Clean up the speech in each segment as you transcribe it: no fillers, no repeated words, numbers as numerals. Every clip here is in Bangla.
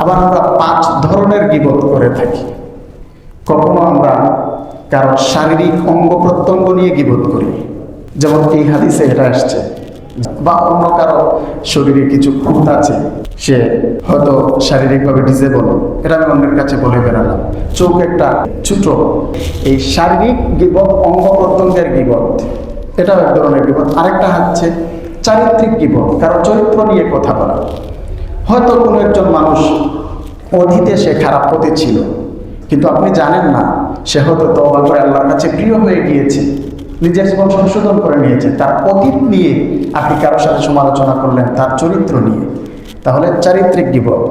আবার আমরা 5 ধরনের গীবত করে থাকি। কখনো আমরা কারো শারীরিক অঙ্গ প্রত্যঙ্গ নিয়ে গীবত করি, যেমন এই হাদিসে এটা আসছে, বা অন্য কারো শরীরে কিছু খুঁত আছে, সে হয়তো শারীরিকভাবে ডিসেবল, এটা আমি অন্যের কাছে বলে বেড়ালাম, চোখ একটা ছোট, এই শারীরিক গীবত, অঙ্গ প্রত্যঙ্গের গীবত, এটাও এক ধরনের গীবত। আরেকটা হচ্ছে চারিত্রিক গীবত, কারো চরিত্র নিয়ে কথা বলা। হয়তো কোনো একজন মানুষ অতীতে সে খারাপ পথে ছিল, কিন্তু আপনি জানেন না, সে হয়তো তওবা করে আল্লাহর কাছে প্রিয় হয়ে গিয়েছে, নিজের জীবন সংশোধন করে নিয়েছে, তার অতীত নিয়ে আপনি কারোর সাথে সমালোচনা করলেন, তার চরিত্র নিয়ে, তাহলে চারিত্রিক গীবত।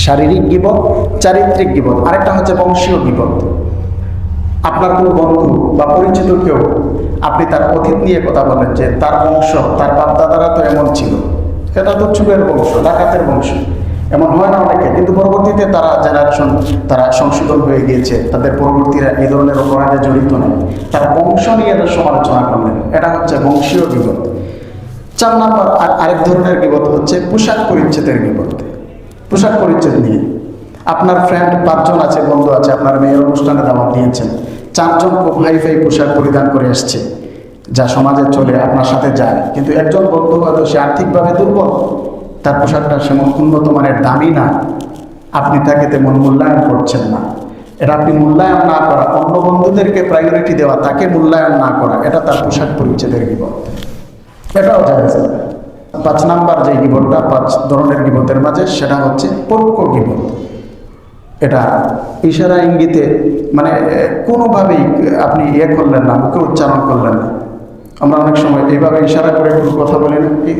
শারীরিক গীবত, চারিত্রিক গীবত। আরেকটা হচ্ছে বংশীয় গীবত। আপনার কোনো বন্ধু বা পরিচিত কেউ, আপনি তার অতীত নিয়ে কথা বলেন যে তার বংশ, তার বাপ দাদারা তো এমন ছিল, এটা তো চুরের বংশ, ডাকাতের বংশ, এমন হয় না অনেকে, কিন্তু পরবর্তীতে তারা জেনারেশন, তারা সংশোধন হয়ে গিয়েছে, তাদের পরবর্তীরা এই ধরনের অপরাধে জড়িত নেই, তার বংশ নিয়ে এদের সমালোচনা করলেন, এটা হচ্ছে বংশীয় গীবত। 4 নম্বর আরেক ধরনের গীবত হচ্ছে পোশাক পরিচ্ছেদের গীবত। পোশাক পরিচ্ছেদ নিয়ে আপনার ফ্রেন্ড 5 জন আছে, বন্ধু আছে, আপনার মেয়ের অনুষ্ঠানে দাওয়াত দিয়েছেন, 4 জন খুব হাইফাই পোশাক পরিধান করে আসছে, যা সমাজে চলে, আপনার সাথে যায়, কিন্তু একজন বন্ধু হয়তো সে আর্থিকভাবে দুর্বল, তার পোশাকটা সেমন উন্নত মানের, দামি না, আপনি তাকে তেমন মূল্যায়ন করছেন না। এটা আপনি মূল্যায়ন না করা, অন্য বন্ধুদেরকে প্রায়োরিটি দেওয়া, তাকে মূল্যায়ন না করা, এটা তার পোশাক পরিচ্ছেদের গীবত, এটাও জায়েজ। 5 নাম্বার যে গীবতটা, 5 ধরনের গীবতের মাঝে, সেটা হচ্ছে পরোক্ষ গীবত। এটা ইশারা ইঙ্গিতে, মানে কোনোভাবেই আপনি করলেন না, মুখে উচ্চারণ করলেন না। আমরা অনেক সময় এইভাবে ইশারা করে একটু কথা বলি না, কি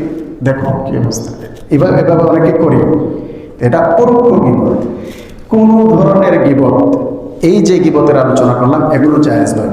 দেখো কি অবস্থা, এভাবে অনেকে করি, এটা পরোক্ষ গীবত। কোন ধরনের গীবত, এই যে গীবতের আলোচনা করলাম, এগুলো জায়েজ নয়।